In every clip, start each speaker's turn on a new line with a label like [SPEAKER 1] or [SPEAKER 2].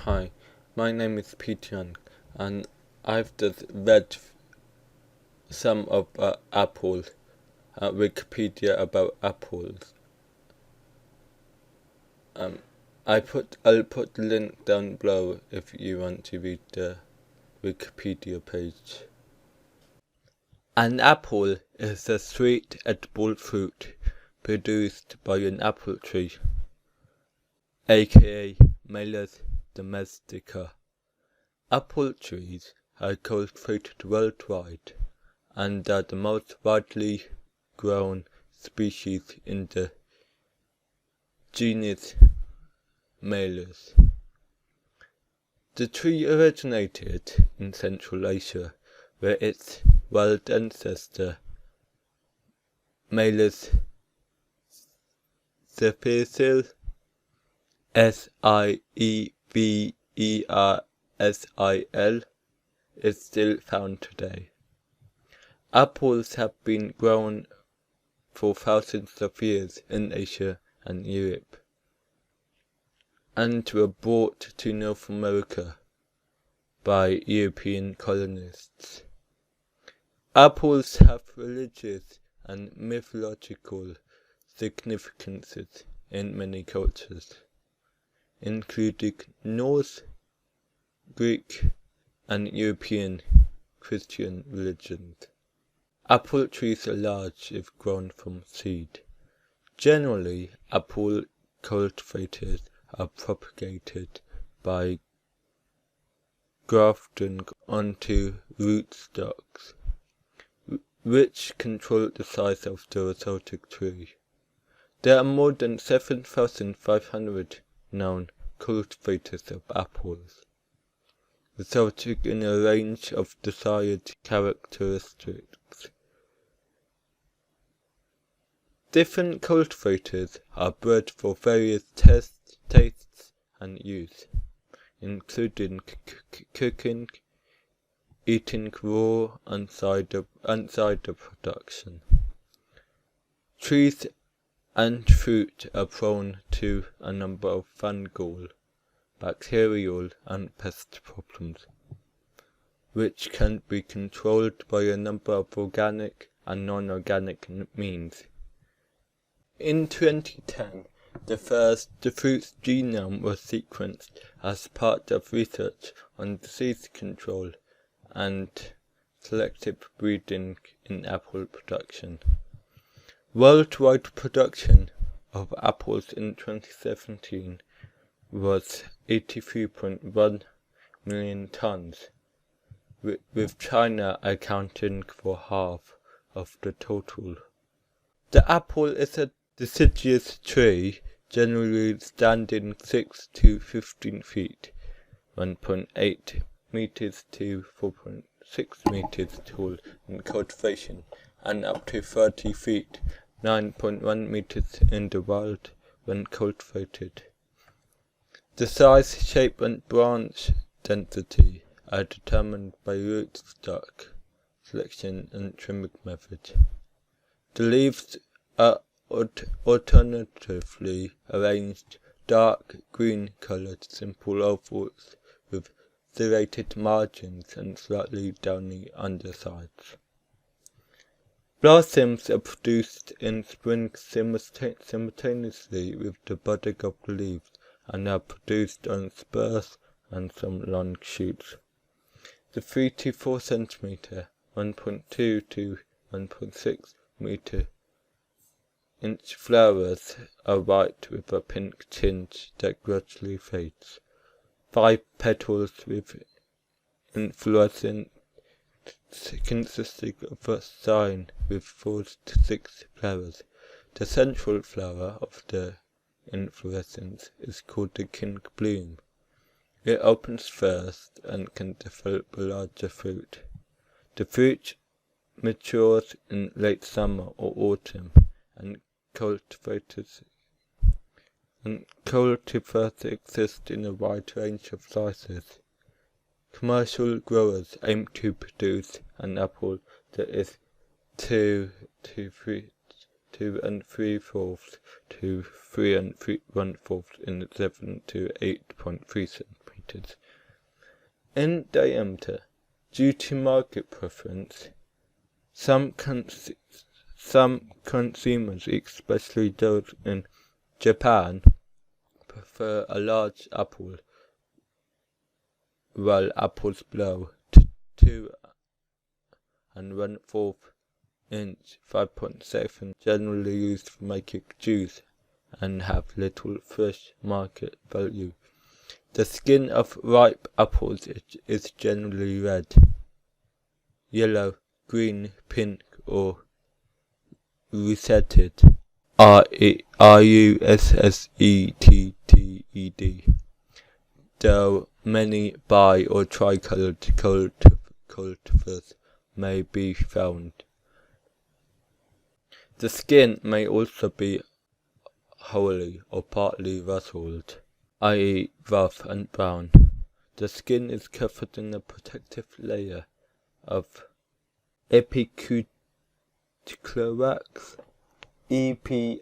[SPEAKER 1] Hi, my name is Peter and I've just read some of apples, Wikipedia about apples. I'll put the link down below if you want to read the Wikipedia page. An apple is a sweet edible fruit produced by an apple tree, aka Malus domestica. Apple trees are cultivated worldwide and are the most widely grown species in the genus Malus. The tree originated in Central Asia, where its wild ancestor Malus Sieversil Sieversil is still found today. Apples have been grown for thousands of years in Asia and Europe, and were brought to North America by European colonists. Apples have religious and mythological significances in many cultures, including Norse, Greek, and European Christian religions. Apple trees are large if grown from seed. Generally, apple cultivators are propagated by grafting onto rootstocks, which control the size of the resulting tree. There are more than 7,500 known cultivators of apples, resulting in a range of desired characteristics. Different cultivators are bred for various tastes and use, including cooking, eating raw, and cider production. Trees and fruit are prone to a number of fungal, bacterial, and pest problems, which can be controlled by a number of organic and non-organic means. In 2010, the fruit's genome was sequenced as part of research on disease control and selective breeding in apple production. Worldwide production of apples in 2017 was 83.1 million tons, with China accounting for half of the total. The apple is a deciduous tree, generally standing 6 to 15 feet, 1.8 meters to 4.6 meters tall in cultivation, and up to 30 feet, 9.1 meters in the wild when cultivated. The size, shape, and branch density are determined by rootstock selection and trimming method. The leaves are alternatively arranged dark green-colored simple ovals with serrated margins and slightly downy undersides. Blossoms are produced in spring simultaneously with the budding of the leaves and are produced on spurs and some long shoots. The 3 to 4 centimeter, 1.2 to 1.6 meter inch flowers are white with a pink tinge that gradually fades. 5 petals with inflorescence consisting of a sign with 4 to 6 flowers. The central flower of the inflorescence is called the king bloom. It opens first and can develop a larger fruit. The fruit matures in late summer or autumn, and cultivars exist in a wide range of sizes. Commercial growers aim to produce an apple that is 2 and 3/4 to 3 and 1/4 in 7 to 8.3 centimeters centimeters in diameter. Due to market preference, some consumers, especially those in Japan, prefer a large apple, while apples below 2 1/4 inch 5.7 generally used for making juice and have little fresh market value. The skin of ripe apples is generally red, yellow, green, pink, or rusetted. Russetted, though many bi- or tricolored cultivars may be found. The skin may also be wholly or partly rustled, i.e. rough and brown. The skin is covered in a protective layer of epicuticle wax, EPICUTICULAR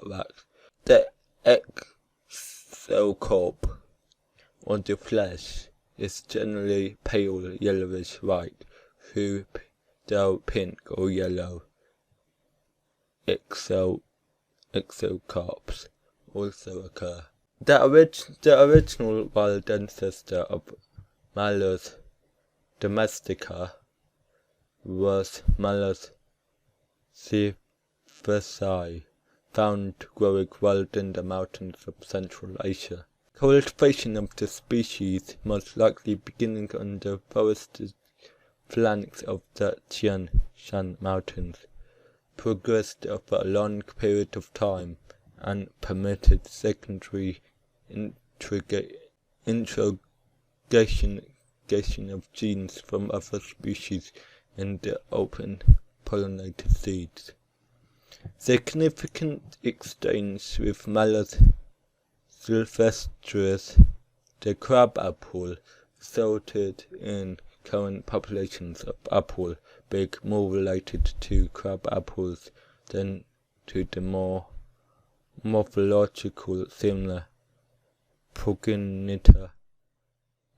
[SPEAKER 1] wax. The exocarp, or the flesh, is generally pale yellowish white, though pink or yellow exocarps also occur. The original wild ancestor of Malus domestica was Malus cerevisiae, found growing wild in the mountains of Central Asia. Cultivation of the species most likely beginning on the forested flanks of the Tian Shan Mountains, progressed over a long period of time, and permitted secondary introgation of genes from other species in the open pollinated seeds. Significant exchange with Malus sylvestris, the crabapple, resulted in current populations of apple being more related to crabapples than to the more morphological similar progenitor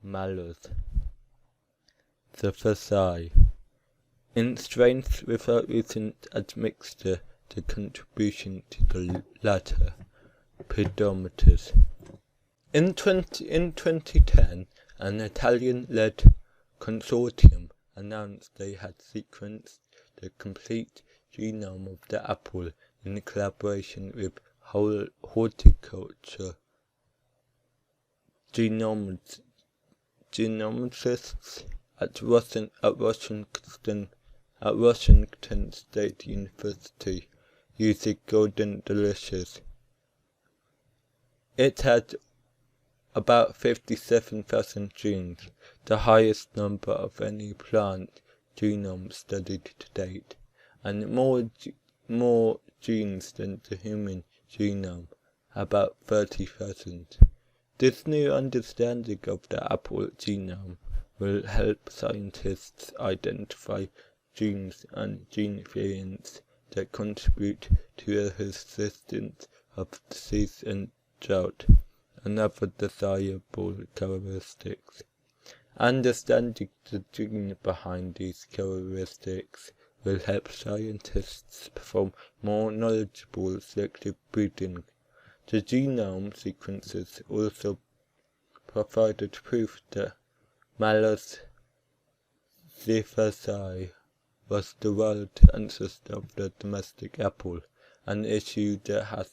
[SPEAKER 1] Malus cerevisiae. In strains without recent admixture, the contribution to the latter predominates. In 2010, an Italian-led consortium announced they had sequenced the complete genome of the apple in collaboration with horticulture genomicists at Washington State University using Golden Delicious. It had about 57,000 genes, the highest number of any plant genome studied to date, and more genes than the human genome, about 30,000. This new understanding of the apple genome will help scientists identify genes and gene variants that contribute to the resistance of disease and drought, and other desirable characteristics. Understanding the gene behind these characteristics will help scientists perform more knowledgeable selective breeding. The genome sequences also provided proof that Malus cerevisiae was the wild ancestor of the domestic apple, an issue that has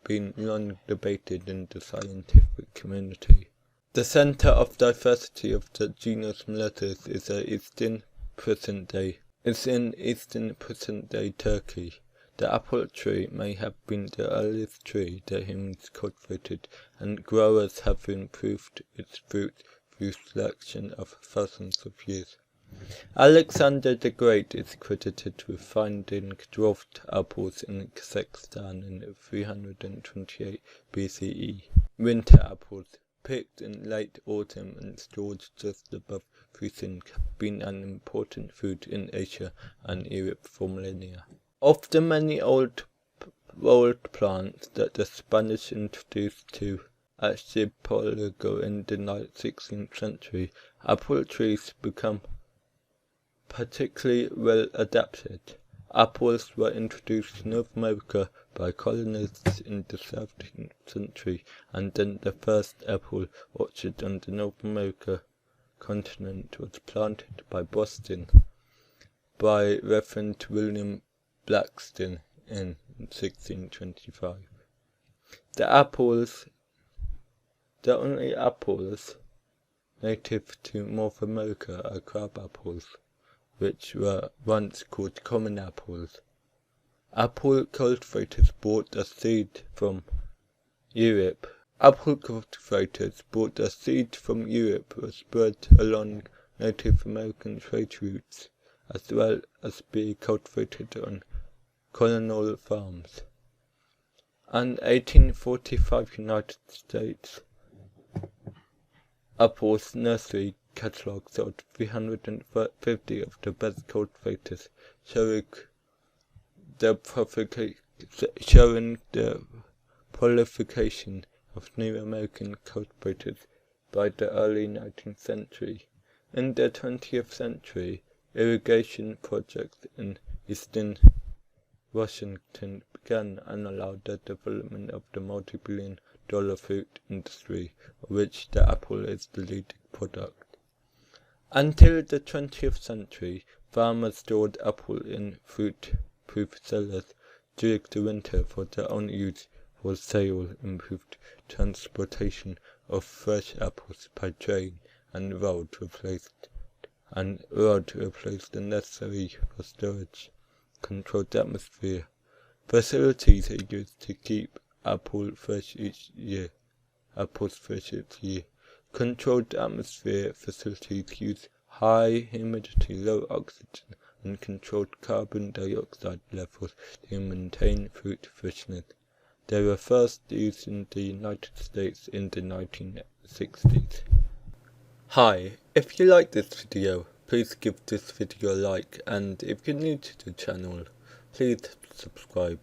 [SPEAKER 1] been long debated in the scientific community. The center of diversity of the genus Malus is in eastern present-day Turkey. The apple tree may have been the earliest tree that humans cultivated, and growers have improved its fruit through selection of thousands of years. Alexander the Great is credited with finding dwarfed apples in Kazakhstan in 328 BCE. Winter apples, picked in late autumn and stored just above freezing, have been an important food in Asia and Europe for millennia. Of the many old wild plant that the Spanish introduced to archipelago in the 16th century, apple trees become particularly well adapted. Apples were introduced to North America by colonists in the 17th century, and then the first apple orchard on the North America continent was planted by Boston by Reverend William Blackstone in 1625. The only apples native to North America are crab apples, which were once called common apples. Apple cultivators brought a seed from Europe. Was spread along Native American trade routes, as well as being cultivated on colonial farms. An 1845 United States apples nursery catalogue sold 350 of the best cultivators, showing the proliferation of new American cultivators by the early 19th century. In the 20th century, irrigation projects in eastern Washington began and allowed the development of the multi-billion-dollar fruit industry, of which the apple is the leading product. Until the 20th century, farmers stored apple in fruit-proof cellars during the winter for their own use. For sale, improved transportation of fresh apples by train and road replaced the necessary for storage. Controlled atmosphere. Facilities are used to keep apples fresh each year. Controlled atmosphere facilities use high humidity, low oxygen, and controlled carbon dioxide levels to maintain fruit freshness. They were first used in the United States in the 1960s. Hi, if you like this video, please give this video a like, and if you're new to the channel, please subscribe.